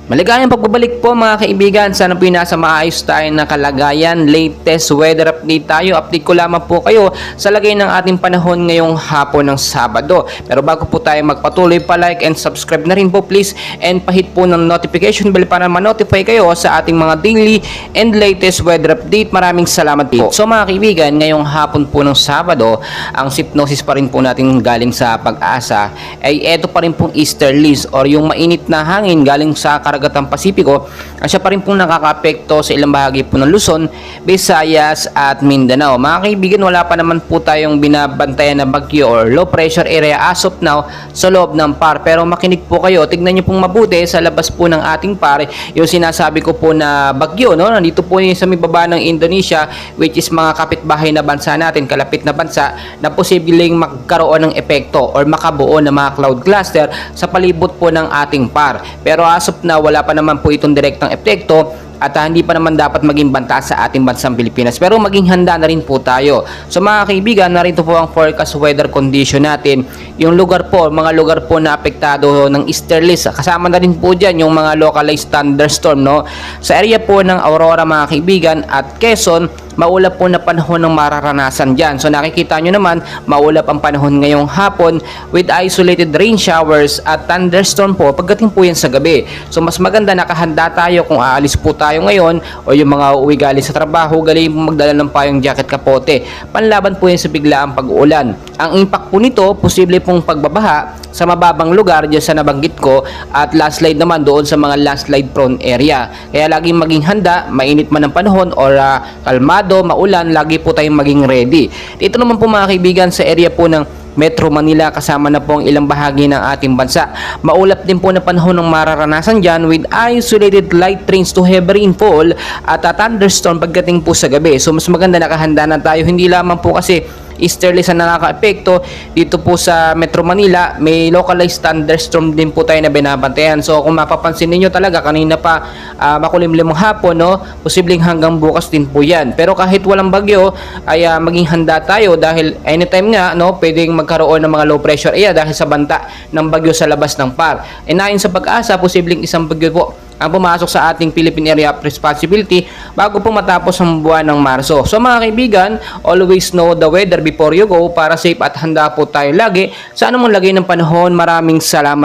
Maligayang pagbabalik po mga kaibigan. Sana po yung nasa maayos tayo na kalagayan. Latest weather update tayo. Update ko lamang po kayo sa lagay ng ating panahon ngayong hapon ng Sabado. Pero bago po tayo magpatuloy, pa-like and subscribe na rin po please. And pahit po ng notification bell para ma-notify kayo sa ating mga daily and latest weather update. Maraming salamat po. So mga kaibigan, ngayong hapon po ng Sabado, ang hypnosis pa rin po natin galing sa Pag-asa ay eto pa rin pong easterlies or yung mainit na hangin galing sa Karagatang Pasipiko. Siya pa rin pong nakaka-apekto sa ilang bahagi po ng Luzon, Visayas at Mindanao. Mga kaibigan, wala pa naman po tayong binabantayan na bagyo or low pressure area as of now sa loob ng PAR. Pero makinig po kayo, tignan nyo pong mabuti sa labas po ng ating PAR yung sinasabi ko po na bagyo, no? Nandito po yung sa may baba ng Indonesia, which is mga kapitbahay na bansa natin, kalapit na bansa, na posibleng magkaroon ng epekto or makabuo ng mga cloud cluster sa palibot po ng ating PAR. Pero as of now, wala pa naman po itong direktang epekto at hindi pa naman dapat maging banta sa ating bansang Pilipinas. Pero maging handa na rin po tayo. So mga kaibigan, narito po ang forecast weather condition natin. Yung lugar po, mga lugar po na apektado ng easterlies. Kasama na rin po dyan yung mga localized thunderstorm, no? Sa area po ng Aurora mga kaibigan at Quezon, maulap po na panahon ng mararanasan dyan. So nakikita nyo naman, maulap ang panahon ngayong hapon with isolated rain showers at thunderstorm po pagdating po yan sa gabi. So mas maganda nakahanda tayo kung aalis po tayo ngayon o yung mga uuwi galing sa trabaho, galing po magdala ng payong jacket kapote. Panlaban po yan sa biglaang pag-uulan. Ang impact po nito, posible pong pagbabaha sa mababang lugar dyan sa nabanggit ko at landslide naman doon sa mga landslide prone area. Kaya laging maging handa, mainit man ang panahon or kalmado, maulan, lagi po tayong maging ready. Dito naman po mga kaibigan sa area po ng Metro Manila, kasama na po ang ilang bahagi ng ating bansa. Maulap din po na panahon ng mararanasan dyan with isolated light rains to heavy rainfall at thunderstorm pagdating po sa gabi. So mas maganda nakahanda na tayo, hindi lamang po kasi easterlies ang nakaka-epekto dito po sa Metro Manila, may localized thunderstorm din po tayo na binabantayan. So kung mapapansin niyo talaga kanina pa makulimlim ang hapon, no, posibleng hanggang bukas din po yan. Pero kahit walang bagyo ay maging handa tayo dahil anytime nga, no, pwedeng magkaroon ng mga low pressure area dahil sa banta ng bagyo sa labas ng PAR. E ayon sa Pag-asa, posibleng isang bagyo po ang pumasok sa ating Philippine Area of Responsibility bago po matapos ang buwan ng Marso. So mga kaibigan, always know the weather before you go para safe at handa po tayo lagi sa anumang lagay ng panahon. Maraming salamat.